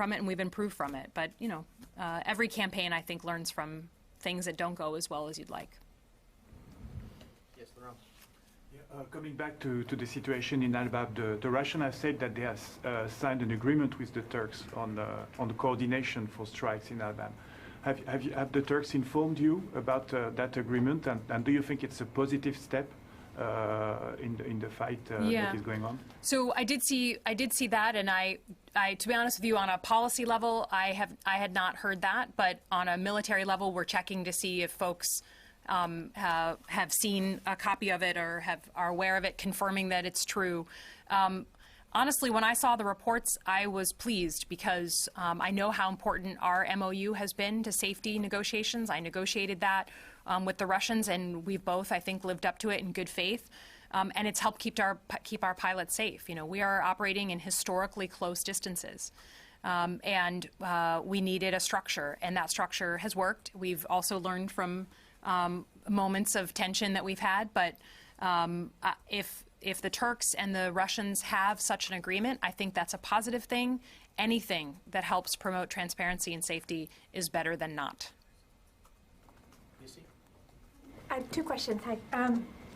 from it and we've improved from it. But, you know, every campaign, I think, learns from things that don't go as well as you'd like. Yes, Laurent. Coming back to the situation in Al-Bab, the Russians have said that they have signed an agreement with the Turks on the coordination for strikes in Al-Bab. Have the Turks informed you about that agreement, and do you think it's a positive step in the fight that is going on? So I did see that, and I to be honest with you, on a policy level, I had not heard that, but on a military level, we're checking to see if folks have seen a copy of it or are aware of it, confirming that it's true. Honestly, when I saw the reports, I was pleased because I know how important our MOU has been to safety negotiations. I negotiated that with the Russians, and we've both, I think, lived up to it in good faith. And it's helped keep our pilots safe. You know, we are operating in historically close distances. And we needed a structure, and that structure has worked. We've also learned from moments of tension that we've had, but if the Turks and the Russians have such an agreement, I think that's a positive thing. Anything that helps promote transparency and safety is better than not. I have two questions. Hi.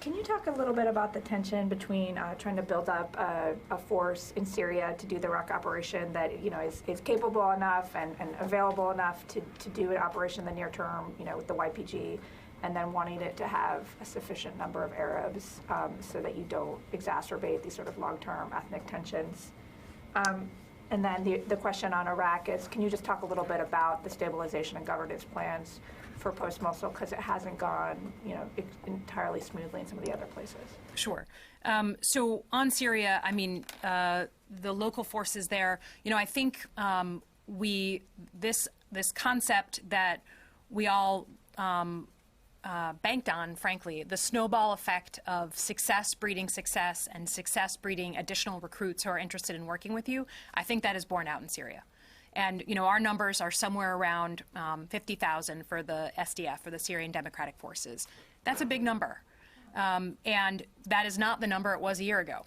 Can you talk a little bit about the tension between trying to build up a force in Syria to do the Raqqa operation that, you know, is capable enough and available enough to do an operation in the near term, you know, with the YPG, and then wanting it to have a sufficient number of Arabs so that you don't exacerbate these sort of long-term ethnic tensions? And then the question on Iraq is, can you just talk a little bit about the stabilization and governance plans for post-Mosul, because it hasn't gone, you know, entirely smoothly in some of the other places? Sure. So on Syria, I mean, the local forces there, you know, I think this concept that we all banked on, frankly, the snowball effect of success breeding success and success breeding additional recruits who are interested in working with you, I think that is borne out in Syria. And, you know, our numbers are somewhere around 50,000 for the SDF, for the Syrian Democratic Forces. That's a big number. And that is not the number it was a year ago.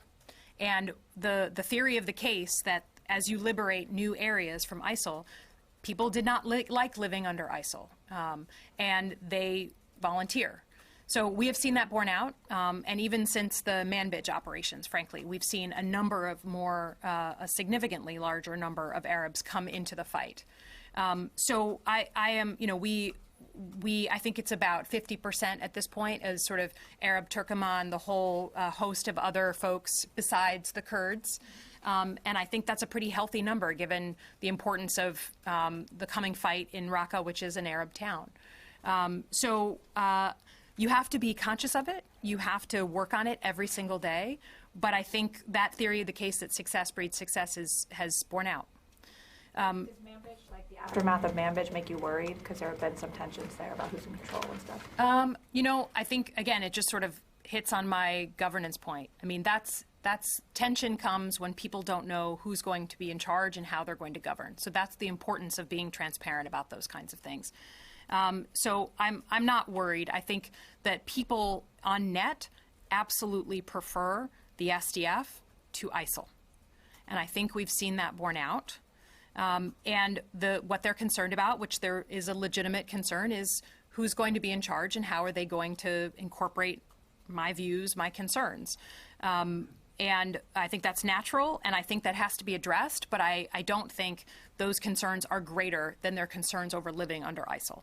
And the theory of the case that as you liberate new areas from ISIL, people did not like living under ISIL, and they volunteer. So we have seen that borne out, and even since the Manbij operations, frankly, we've seen a number of a significantly larger number of Arabs come into the fight. So I am, you know, I think it's about 50% at this point as sort of Arab Turkoman, the whole host of other folks besides the Kurds. And I think that's a pretty healthy number given the importance of the coming fight in Raqqa, which is an Arab town. You have to be conscious of it. You have to work on it every single day. But I think that theory of the case that success breeds success has borne out. Does Manbij, like the aftermath of Manbij, make you worried? Because there have been some tensions there about who's in control and stuff. You know, I think, again, it just sort of hits on my governance point. I mean, that's tension comes when people don't know who's going to be in charge and how they're going to govern. So that's the importance of being transparent about those kinds of things. So I'm not worried. I think that people on net absolutely prefer the SDF to ISIL. And I think we've seen that borne out. And what they're concerned about, which there is a legitimate concern, is who's going to be in charge and how are they going to incorporate my views, my concerns. And I think that's natural, and I think that has to be addressed, but I don't think those concerns are greater than their concerns over living under ISIL.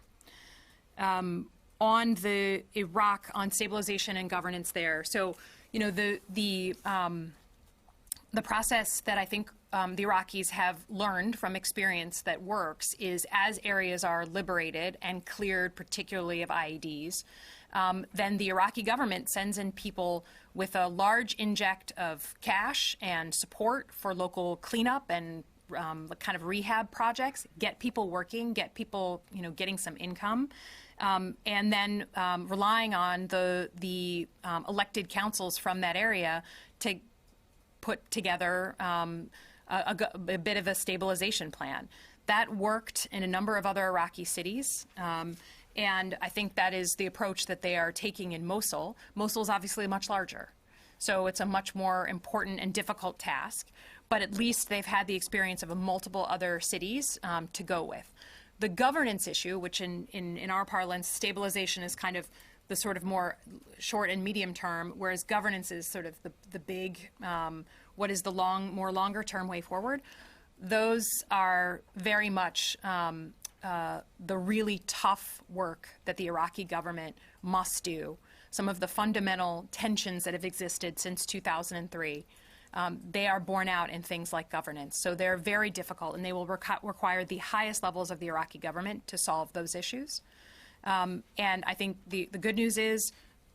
On the Iraq, on stabilization and governance there, so, you know, the process that I think the Iraqis have learned from experience that works is as areas are liberated and cleared, particularly of IEDs, then the Iraqi government sends in people with a large inject of cash and support for local cleanup and kind of rehab projects, get people working, get people, you know, getting some income, and then relying on the elected councils from that area to put together a bit of a stabilization plan. That worked in a number of other Iraqi cities. And I think that is the approach that they are taking in Mosul. Mosul is obviously much larger, so it's a much more important and difficult task. but at least they've had the experience of multiple other cities to go with. The governance issue, which in our parlance, stabilization is kind of the sort of more short and medium term, whereas governance is sort of the big, what is the more longer term way forward. Those are very much the really tough work that the Iraqi government must do. Some of the fundamental tensions that have existed since 2003, they are borne out in things like governance. So they're very difficult, and they will require the highest levels of the Iraqi government to solve those issues. And I think the good news is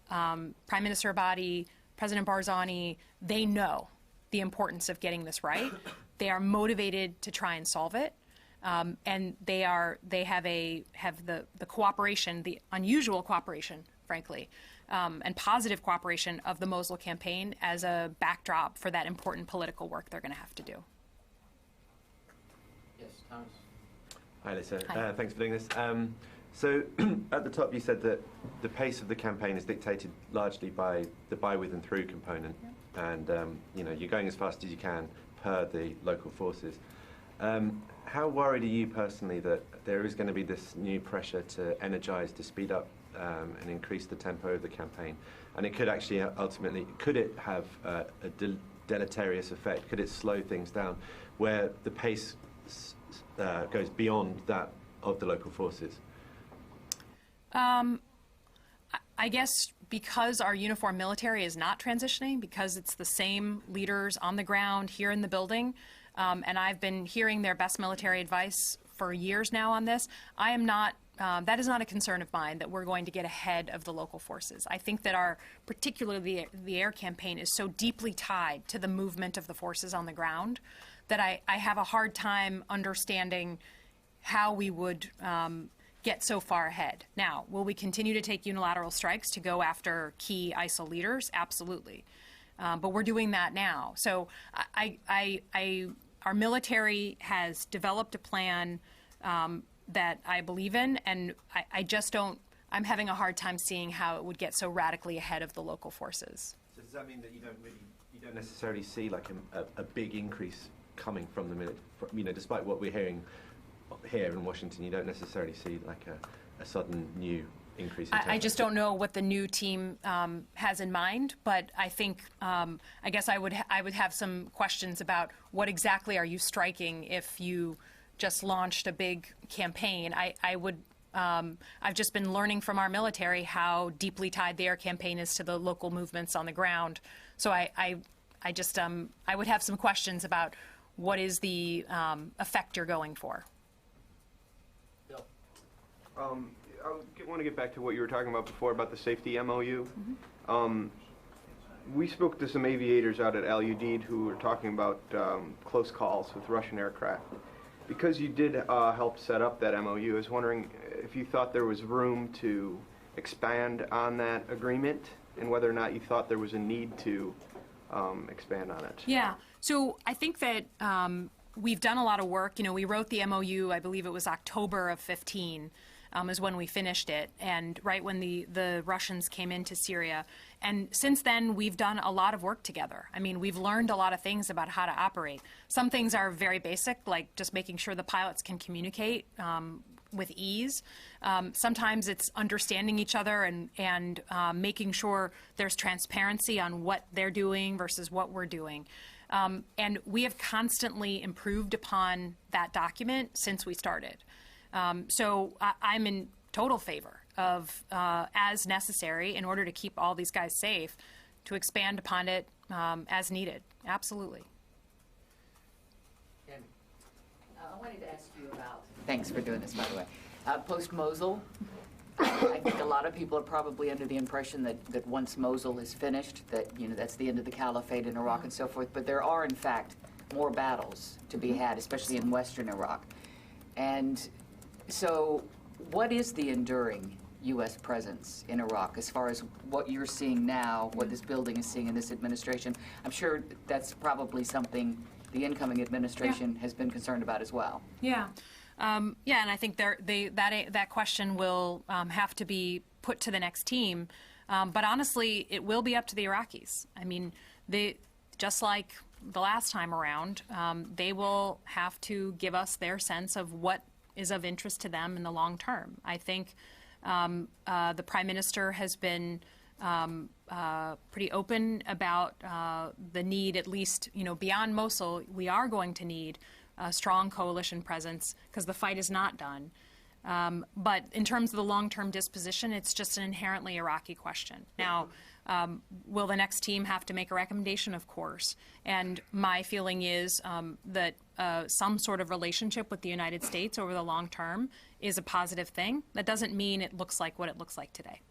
Prime Minister Abadi, President Barzani, they know the importance of getting this right. They are motivated to try and solve it. And they have the cooperation, the unusual cooperation, frankly, and positive cooperation of the Mosul campaign as a backdrop for that important political work they're going to have to do. Yes, Thomas. Hi, Lisa. Hi. Thanks for doing this. So at the top you said that the pace of the campaign is dictated largely by the by, with and through component. Yeah. And you're going as fast as you can per the local forces. How worried are you personally that there is going to be this new pressure to energize, to speed up and increase the tempo of the campaign? And it could actually ultimately, could it have a deleterious effect? Could it slow things down where the pace goes beyond that of the local forces? I guess because our uniformed military is not transitioning, because it's the same leaders on the ground here in the building, and I've been hearing their best military advice for years now on this, I am not, that is not a concern of mine that we're going to get ahead of the local forces. I think that particularly the air campaign is so deeply tied to the movement of the forces on the ground that I have a hard time understanding how we would get so far ahead. Now, will we continue to take unilateral strikes to go after key ISIL leaders? Absolutely. But we're doing that now. So our military has developed a plan that I believe in, and I just don't, I'm having a hard time seeing how it would get so radically ahead of the local forces. So does that mean that you don't necessarily see like a big increase coming from the military? Despite what we're hearing here in Washington, you don't necessarily see like a sudden new increase in tempo? I just don't know what the new team has in mind, but I think, I guess I would have some questions about what exactly are you striking if you just launched a big campaign. I've just been learning from our military how deeply tied the air campaign is to the local movements on the ground. So I would have some questions about what is the effect you're going for. Bill. I want to get back to what you were talking about before about the safety MOU. Mm-hmm. We spoke to some aviators out at Al Udeid who were talking about close calls with Russian aircraft. Because you did help set up that MOU, I was wondering if you thought there was room to expand on that agreement and whether or not you thought there was a need to expand on it. Yeah. So I think that we've done a lot of work. We wrote the MOU, I believe it was October of 15. Is when we finished it, and right when the Russians came into Syria. And since then, we've done a lot of work together. I mean, we've learned a lot of things about how to operate. Some things are very basic, like just making sure the pilots can communicate with ease. Sometimes it's understanding each other and making sure there's transparency on what they're doing versus what we're doing. And we have constantly improved upon that document since we started. So I'm in total favor of, as necessary, in order to keep all these guys safe, to expand upon it as needed. Absolutely. Tammy. I wanted to ask you about, thanks for doing this, by the way, post-Mosul. I think a lot of people are probably under the impression that once Mosul is finished, that that's the end of the caliphate in Iraq and so forth, but there are, in fact, more battles to be had, especially in western Iraq. And so what is the enduring U.S. presence in Iraq as far as what you're seeing now, what this building is seeing in this administration? I'm sure that's probably something the incoming administration has been concerned about as well. Yeah. And I think that question will have to be put to the next team. But honestly, it will be up to the Iraqis. I mean, just like the last time around, they will have to give us their sense of what is of interest to them in the long term. I think the Prime Minister has been pretty open about the need, at least, beyond Mosul, we are going to need a strong coalition presence because the fight is not done. But in terms of the long-term disposition, it's just an inherently Iraqi question. Now, will the next team have to make a recommendation? Of course. And my feeling is that some sort of relationship with the United States over the long term is a positive thing. That doesn't mean it looks like what it looks like today.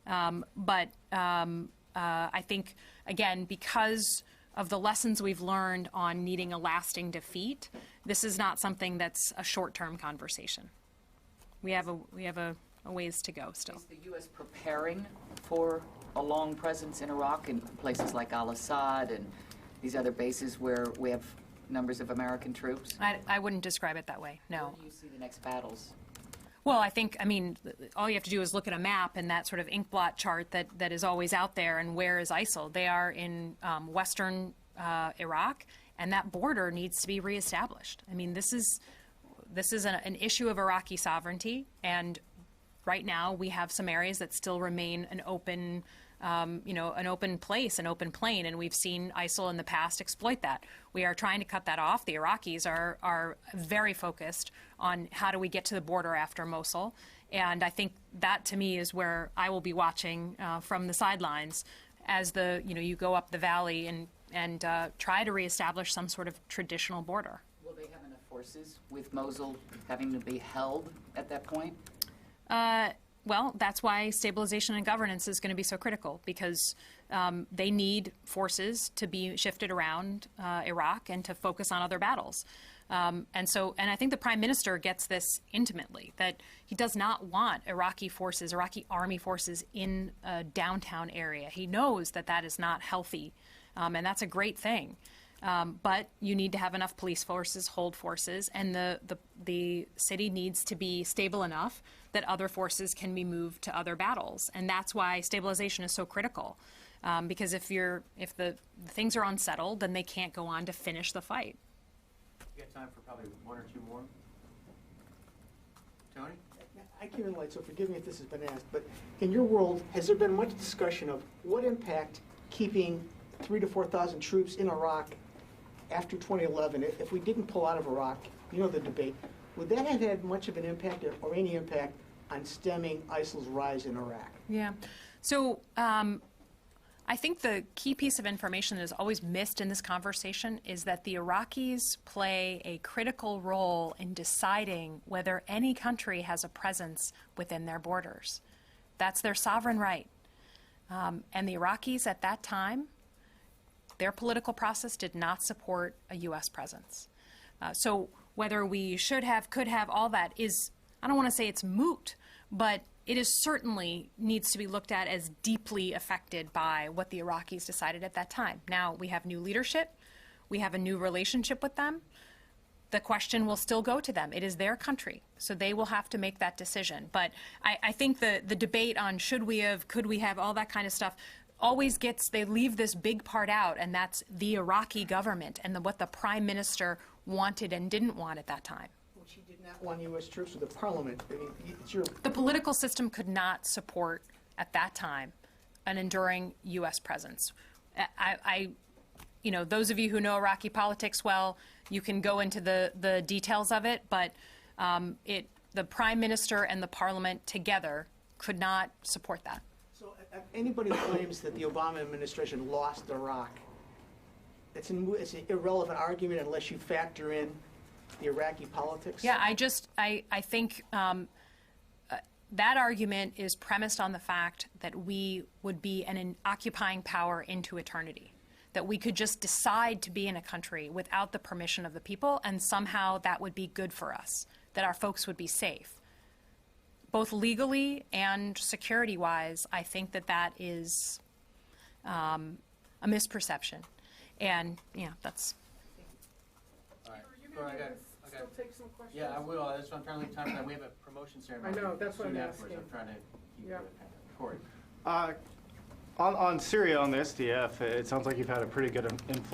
But I think, again, because of the lessons we've learned on needing a lasting defeat, this is not something that's a short-term conversation. We have a ways to go still. Is the U.S. preparing for a long presence in Iraq in places like al-Assad and these other bases where we have numbers of American troops? I wouldn't describe it that way, no. Where do you see the next battles? Well, I mean, all you have to do is look at a map and that sort of inkblot chart that is always out there, and where is ISIL? They are in western Iraq, and that border needs to be reestablished. I mean, this is an issue of Iraqi sovereignty, and right now we have some areas that still remain an open an open place, an open plain, and we've seen ISIL in the past exploit that. We are trying to cut that off. The Iraqis are very focused on how do we get to the border after Mosul, and I think that to me is where I will be watching from the sidelines as you go up the valley and try to reestablish some sort of traditional border. Will they have enough forces with Mosul having to be held at that point? Well, that's why stabilization and governance is going to be so critical, because they need forces to be shifted around Iraq and to focus on other battles. And I think the Prime Minister gets this intimately, that he does not want Iraqi forces, Iraqi army forces in a downtown area. He knows that that is not healthy, and that's a great thing. But you need to have enough police forces, hold forces, and the city needs to be stable enough that other forces can be moved to other battles. And that's why stabilization is so critical. Because if the things are unsettled, then they can't go on to finish the fight. We got time for probably one or two more. Tony? I came in late, so forgive me if this has been asked, but in your world, has there been much discussion of what impact keeping 3,000 to 4,000 troops in Iraq after 2011, if we didn't pull out of Iraq, the debate, would that have had much of an impact or any impact on stemming ISIL's rise in Iraq? Yeah. So I think the key piece of information that is always missed in this conversation is that the Iraqis play a critical role in deciding whether any country has a presence within their borders. That's their sovereign right. And the Iraqis at that time, their political process did not support a U.S. presence. So whether we should have, could have, all that is, I don't want to say it's moot, but it is certainly needs to be looked at as deeply affected by what the Iraqis decided at that time. Now, we have new leadership. We have a new relationship with them. The question will still go to them. It is their country, so they will have to make that decision. But I think the debate on should we have, could we have, all that kind of stuff, always they leave this big part out, and that's the Iraqi government and what the Prime Minister wanted and didn't want at that time. Well, she did not want U.S. troops with the parliament. I mean, the political system could not support, at that time, an enduring U.S. presence. Those of you who know Iraqi politics well, you can go into the details of it, but the Prime Minister and the parliament together could not support that. So anybody who claims that the Obama administration lost Iraq, it's an irrelevant argument unless you factor in the Iraqi politics? Yeah, I think that argument is premised on the fact that we would be an occupying power into eternity, that we could just decide to be in a country without the permission of the people, and somehow that would be good for us, that our folks would be safe. Both legally and security-wise, I think that is a misperception. And, that's... All right. Still take some questions? Yeah, I will. That's what I'm trying to leave time for that. We have a promotion ceremony. I know, that's what I'm afterwards. asking. I'm trying to keep it. Corey. On Syria, on the SDF, it sounds like you've had a pretty good influence